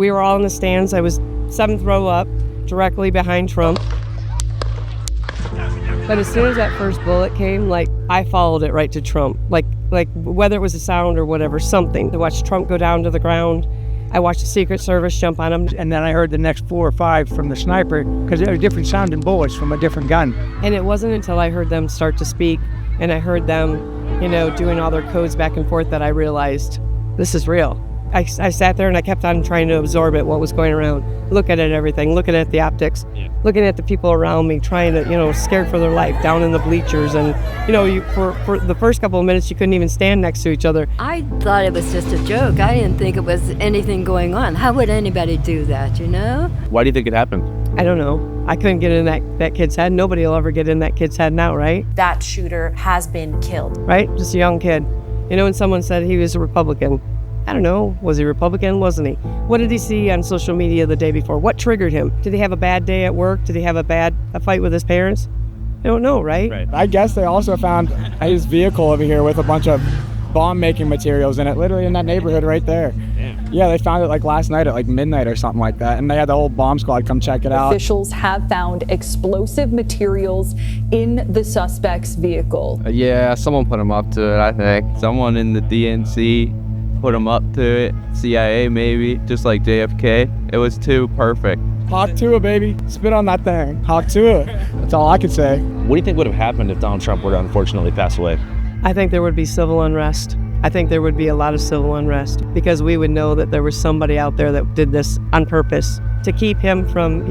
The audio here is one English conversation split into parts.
We were all in the stands. I was 7th row up, directly behind Trump. But as soon as that first bullet came, I followed it right to Trump. Like whether it was a sound or whatever, something. To watch Trump go down to the ground. I watched the Secret Service jump on him. And then I heard the next 4 or 5 from the sniper, because they were different sounding bullets from a different gun. And it wasn't until I heard them start to speak and I heard them, doing all their codes back and forth that I realized this is real. I sat there and I kept on trying to absorb it, what was going around, looking at everything, looking at the optics, looking at the people around me, trying to, scared for their life, down in the bleachers. And, for the first couple of minutes, you couldn't even stand next to each other. I thought it was just a joke. I didn't think it was anything going on. How would anybody do that, Why do you think it happened? I don't know. I couldn't get in that kid's head. Nobody will ever get in that kid's head now, right? That shooter has been killed. Right? Just a young kid. When someone said he was a Republican, I don't know, was he Republican, wasn't he? What did he see on social media the day before? What triggered him? Did he have a bad day at work? Did he have a fight with his parents? I don't know, right? I guess they also found his vehicle over here with a bunch of bomb-making materials in it, literally in that neighborhood right there. Damn. Yeah, they found it last night at midnight or something like that, and they had the whole bomb squad come check it out. Officials have found explosive materials in the suspect's vehicle. Yeah, someone put him up to it, I think. Someone in the DNC put him up to it. CIA maybe, just like JFK. It was too perfect. Hawk to it, baby. Spit on that thing. Hawk to it. That's all I could say. What do you think would have happened if Donald Trump were to unfortunately pass away? I think there would be civil unrest. I think there would be a lot of civil unrest because we would know that there was somebody out there that did this on purpose to keep him from,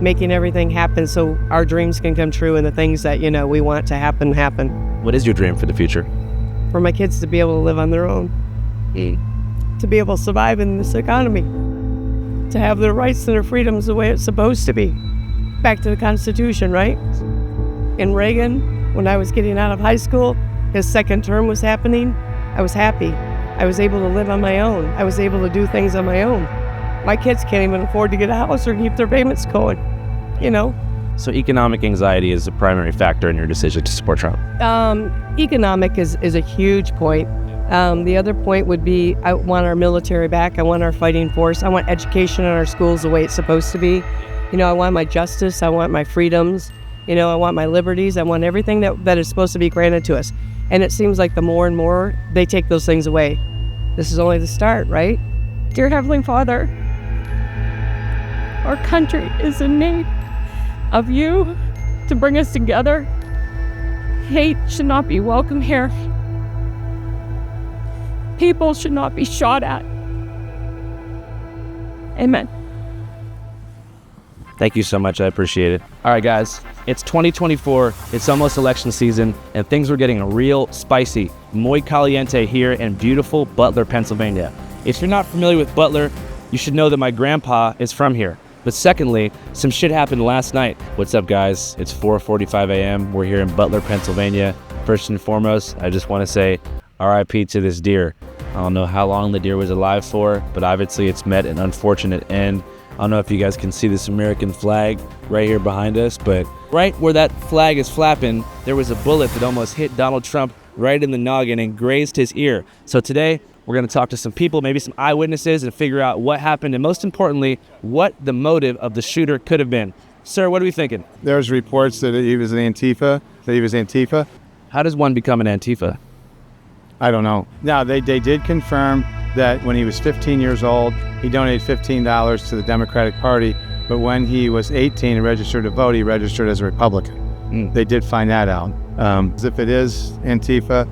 making everything happen so our dreams can come true and the things that, we want to happen. What is your dream for the future? For my kids to be able to live on their own. To be able to survive in this economy, to have their rights and their freedoms the way it's supposed to be. Back to the Constitution, right? In Reagan, when I was getting out of high school, his second term was happening, I was happy. I was able to live on my own. I was able to do things on my own. My kids can't even afford to get a house or keep their payments going, So economic anxiety is a primary factor in your decision to support Trump? Economic is a huge point. The other point would be I want our military back. I want our fighting force. I want education in our schools the way it's supposed to be. I want my justice. I want my freedoms. I want my liberties. I want everything that is supposed to be granted to us. And it seems like the more and more they take those things away. This is only the start, right? Dear Heavenly Father, our country is in need of you to bring us together. Hate should not be welcome here. People should not be shot at. Amen. Thank you so much. I appreciate it. All right, guys. It's 2024. It's almost election season, and things are getting real spicy. Muy caliente here in beautiful Butler, Pennsylvania. If you're not familiar with Butler, you should know that my grandpa is from here. But secondly, some shit happened last night. What's up, guys? It's 4:45 a.m. We're here in Butler, Pennsylvania. First and foremost, I just want to say RIP to this deer. I don't know how long the deer was alive for, but obviously it's met an unfortunate end. I don't know if you guys can see this American flag right here behind us, but right where that flag is flapping, there was a bullet that almost hit Donald Trump right in the noggin and grazed his ear. So today, we're going to talk to some people, maybe some eyewitnesses, and figure out what happened, and most importantly, what the motive of the shooter could have been. Sir, what are we thinking? There's reports that he was Antifa. How does one become an Antifa? I don't know. Now, they did confirm that when he was 15 years old, he donated $15 to the Democratic Party, but when he was 18 and registered to vote, he registered as a Republican. They did find that out. If it is Antifa,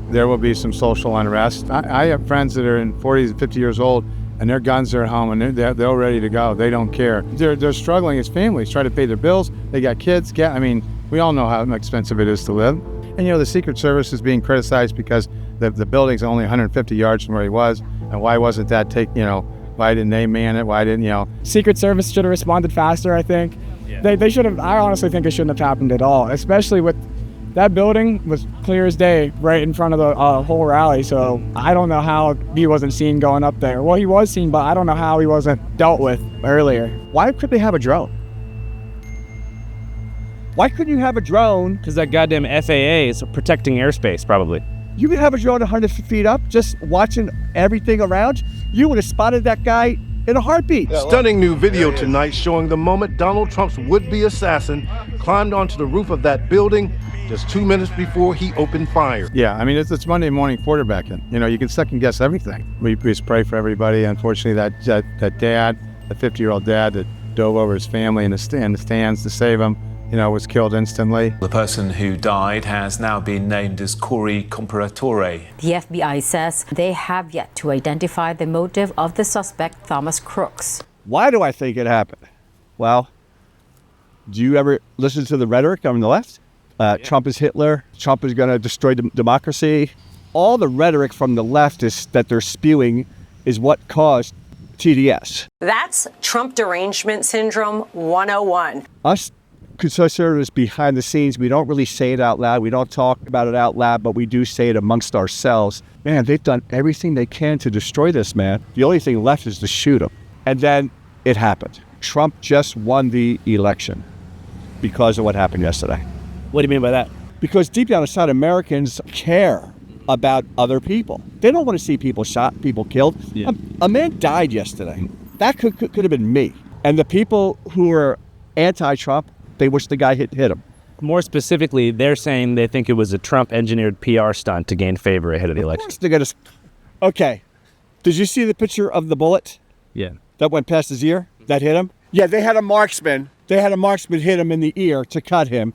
there will be some social unrest. I have friends that are in 40s and 50 years old, and their guns are at home, and they're ready to go. They don't care. They're struggling as families, trying to pay their bills. They got kids. We all know how expensive it is to live. And, the Secret Service is being criticized because the building's only 150 yards from where he was. And why wasn't that why didn't they man it? Why didn't, Secret Service should have responded faster, I think. Yeah. They should have. I honestly think it shouldn't have happened at all, especially with that building was clear as day right in front of the whole rally. So I don't know how he wasn't seen going up there. Well, he was seen, but I don't know how he wasn't dealt with earlier. Why could they have a drone? Why couldn't you have a drone? Because that goddamn FAA is protecting airspace, probably. You could have a drone 100 feet up, just watching everything around. You would have spotted that guy in a heartbeat. Stunning new video tonight showing the moment Donald Trump's would-be assassin climbed onto the roof of that building just 2 minutes before he opened fire. Yeah, I mean, it's Monday morning quarterbacking. You know, you can second guess everything. We just pray for everybody. Unfortunately, that dad, the 50-year-old dad that dove over his family in the stands to save him, was killed instantly. The person who died has now been named as Corey Comparatore. The FBI says they have yet to identify the motive of the suspect, Thomas Crooks. Why do I think it happened? Well, do you ever listen to the rhetoric on the left? Trump is Hitler. Trump is going to destroy democracy. All the rhetoric from the left that they're spewing is what caused TDS. That's Trump derangement syndrome 101. Us conservatives behind the scenes, we don't really say it out loud. We don't talk about it out loud, but we do say it amongst ourselves. Man, they've done everything they can to destroy this man. The only thing left is to shoot him. And then it happened. Trump just won the election because of what happened yesterday. What do you mean by that? Because deep down inside, Americans care about other people. They don't want to see people shot, people killed. Yeah. A man died yesterday. That could have been me. And the people who are anti-Trump, they wish the guy hit him. More specifically, they're saying they think it was a Trump-engineered PR stunt to gain favor ahead of the election. Of course they're gonna. Okay, did you see the picture of the bullet? Yeah. That went past his ear? That hit him? Yeah, they had a marksman. They had a marksman hit him in the ear to cut him.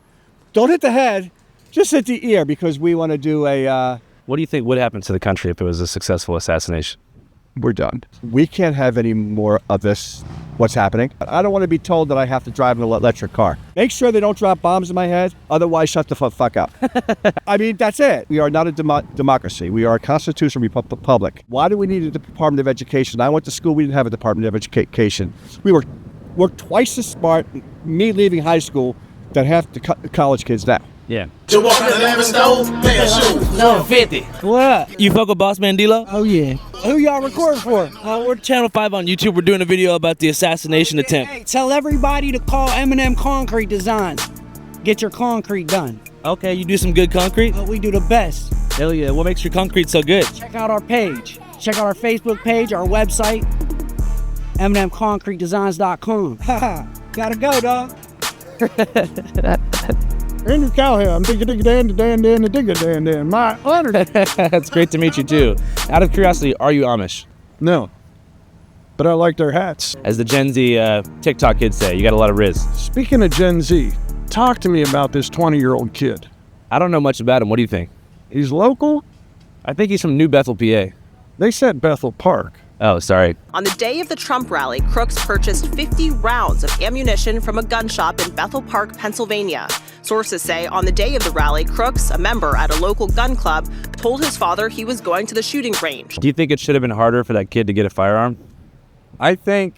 Don't hit the head, just hit the ear, because we want to do a... What do you think would happen to the country if it was a successful assassination? We're done. We can't have any more of this, what's happening. I don't want to be told that I have to drive an electric car. Make sure they don't drop bombs in my head, otherwise shut the fuck up. I mean, that's it. We are not a democracy. We are a constitutional republic. Why do we need a Department of Education? I went to school, we didn't have a Department of Education. We're twice as smart, me leaving high school, than half the college kids now. Yeah. To walk in the lamb stove, pay a shoe. No, 50. What? You fuck with Boss Man D-Lo? Oh, yeah. Who y'all recording for? We're Channel 5 on YouTube. We're doing a video about the assassination attempt. Hey, tell everybody to call M&M Concrete Designs. Get your concrete done. Okay, you do some good concrete? We do the best. Hell yeah. What makes your concrete so good? Check out our page. Check out our Facebook page, our website, MNMConcreteDesigns.com. Haha, gotta go, dog. Andrew Calhoun, digga-digga-dan-dan-dan-digga-dan-dan. My honor. It's great to meet you too. Out of curiosity, are you Amish? No, but I like their hats. As the Gen Z TikTok kids say, you got a lot of riz. Speaking of Gen Z, talk to me about this 20-year-old kid. I don't know much about him. What do you think? He's local? I think he's from New Bethel, PA. They said Bethel Park. Oh, sorry. On the day of the Trump rally, Crooks purchased 50 rounds of ammunition from a gun shop in Bethel Park, Pennsylvania. Sources say on the day of the rally, Crooks, a member at a local gun club, told his father he was going to the shooting range. Do you think it should have been harder for that kid to get a firearm? I think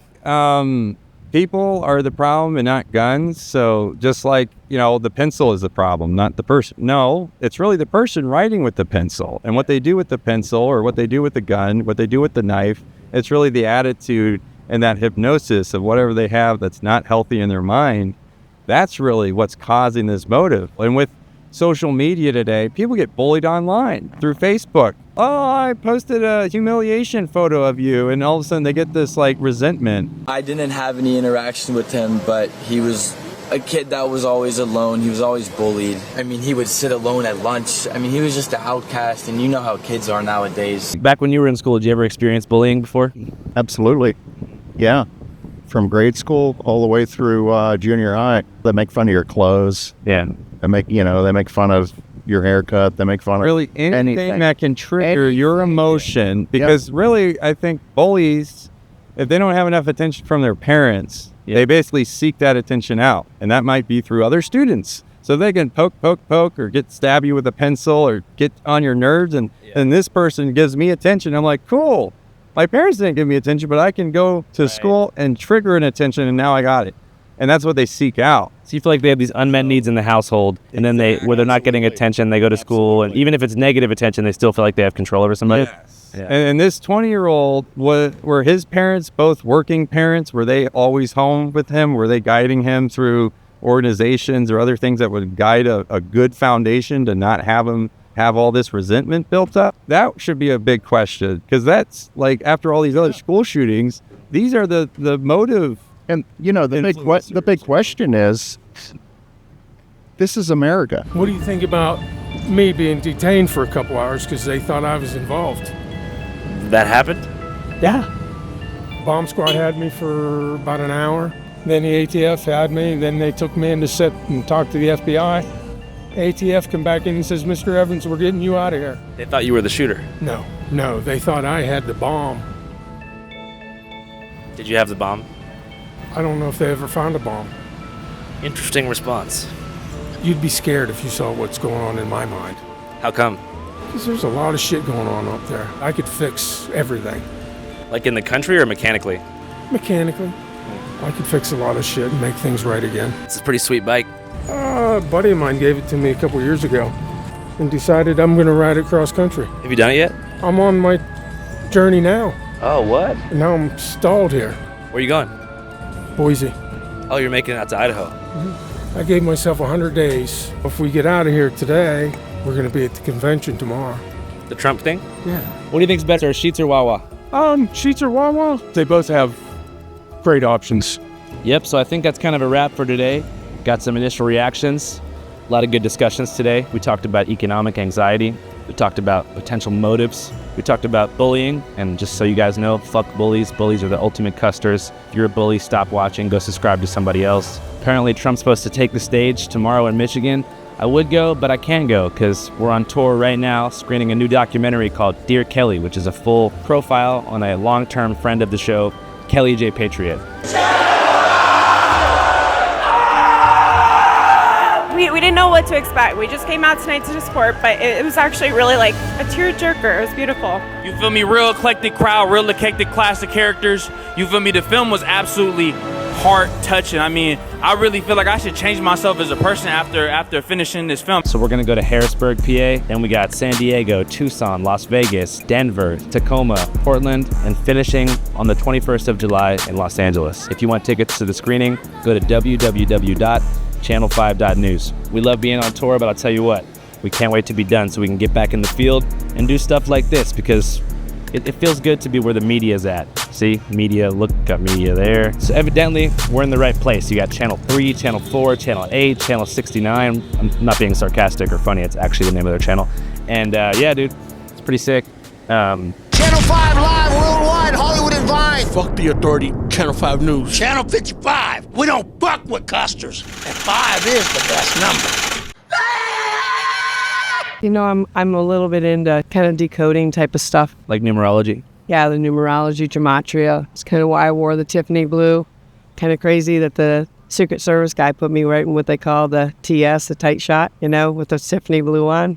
people are the problem and not guns. So just like, the pencil is the problem, not the person. No, it's really the person writing with the pencil and what they do with the pencil or what they do with the gun, what they do with the knife. It's really the attitude and that hypnosis of whatever they have that's not healthy in their mind. That's really what's causing this motive. And with social media today, people get bullied online through Facebook. Oh, I posted a humiliation photo of you, and all of a sudden they get this resentment. I didn't have any interaction with him, but he was a kid that was always alone. He was always bullied. I mean, he would sit alone at lunch. I mean, he was just an outcast, and you know how kids are nowadays. Back when you were in school, did you ever experience bullying before? Absolutely. Yeah. From grade school all the way through junior high. They make fun of your clothes. Yeah. They make fun of your haircut. They make fun of really anything that can trigger your emotion. Because really, I think bullies, if they don't have enough attention from their parents, they basically seek that attention out. And that might be through other students. So they can poke, or stab you with a pencil or get on your nerves. And this person gives me attention. I'm like, cool. My parents didn't give me attention, but I can go to school and trigger an attention, and now I got it. And that's what they seek out. So you feel like they have these unmet needs in the household, and then where they're not getting attention, they go to school, and even if it's negative attention, they still feel like they have control over somebody? Yes. Yeah. And this 20-year-old, were his parents both working parents? Were they always home with him? Were they guiding him through organizations or other things that would guide a good foundation to not have him have all this resentment built up? That should be a big question, because that's after all these other school shootings, these are the motive. And, the big question is, this is America. What do you think about me being detained for a couple hours because they thought I was involved? That happened? Yeah. Bomb squad had me for about an hour. Then the ATF had me. Then they took me in to sit and talk to the FBI. ATF come back in and says, Mr. Evans, we're getting you out of here. They thought you were the shooter. No, they thought I had the bomb. Did you have the bomb? I don't know if they ever found a bomb. Interesting response. You'd be scared if you saw what's going on in my mind. How come? Because there's a lot of shit going on up there. I could fix everything. Like in the country or mechanically? Mechanically. I could fix a lot of shit and make things right again. It's a pretty sweet bike. A buddy of mine gave it to me a couple years ago and decided I'm going to ride it cross country. Have you done it yet? I'm on my journey now. Oh, what? And now I'm stalled here. Where are you going? Boise. Oh, you're making it out to Idaho. I gave myself 100 days. If we get out of here today, we're going to be at the convention tomorrow. The Trump thing? Yeah. What do you think's better, Sheetz or Wawa? Sheetz or Wawa? They both have great options. Yep, so I think that's kind of a wrap for today. Got some initial reactions. A lot of good discussions today. We talked about economic anxiety. We talked about potential motives. We talked about bullying. And just so you guys know, fuck bullies. Bullies are the ultimate custers. If you're a bully, stop watching. Go subscribe to somebody else. Apparently, Trump's supposed to take the stage tomorrow in Michigan. I would go, but I can't go because we're on tour right now screening a new documentary called Dear Kelly, which is a full profile on a long-term friend of the show, Kelly J. Patriot. We didn't know what to expect. We just came out tonight to support, but it was actually really like a tearjerker. It was beautiful. You feel me? Real eclectic crowd, real eclectic classic characters. You feel me? The film was absolutely heart-touching. I mean, I really feel like I should change myself as a person after finishing this film. So we're gonna go to Harrisburg, PA, then we got San Diego, Tucson, Las Vegas, Denver, Tacoma, Portland, and finishing on the 21st of July in Los Angeles. If you want tickets to the screening, go to www.channel5.news. We love being on tour, but I'll tell you what, we can't wait to be done so we can get back in the field and do stuff like this because it feels good to be where the media's at. See, media, look, got media there. So evidently, we're in the right place. You got Channel 3, Channel 4, Channel 8, Channel 69. I'm not being sarcastic or funny, it's actually the name of their channel. And yeah, dude, it's pretty sick. Channel 5 live worldwide, Hollywood and Vine. Fuck the authority, Channel 5 News. Channel 55. We don't fuck with custers. And 5 is the best number. You know, I'm a little bit into kind of decoding type of stuff. Like numerology? Yeah, the numerology, gematria. It's kind of why I wore the Tiffany blue. Kind of crazy that the Secret Service guy put me right in what they call the TS, the tight shot, you know, with the Tiffany blue on.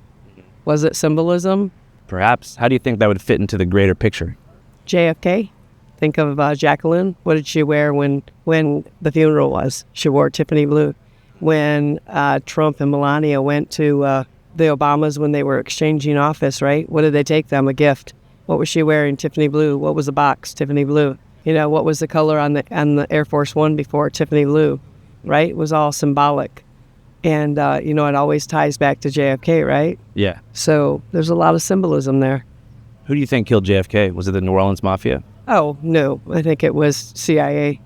Was it symbolism? Perhaps. How do you think that would fit into the greater picture? JFK. Think of Jacqueline. What did she wear when the funeral was? She wore Tiffany blue. When Trump and Melania went to the Obamas when they were exchanging office, right? What did they take them? A gift. What was she wearing? Tiffany blue. What was the box? Tiffany blue. You know, what was the color on the Air Force One before? Tiffany blue, right? It was all symbolic. And, you know, it always ties back to JFK, right? Yeah. So there's a lot of symbolism there. Who do you think killed JFK? Was it the New Orleans Mafia? Oh, no. I think it was CIA.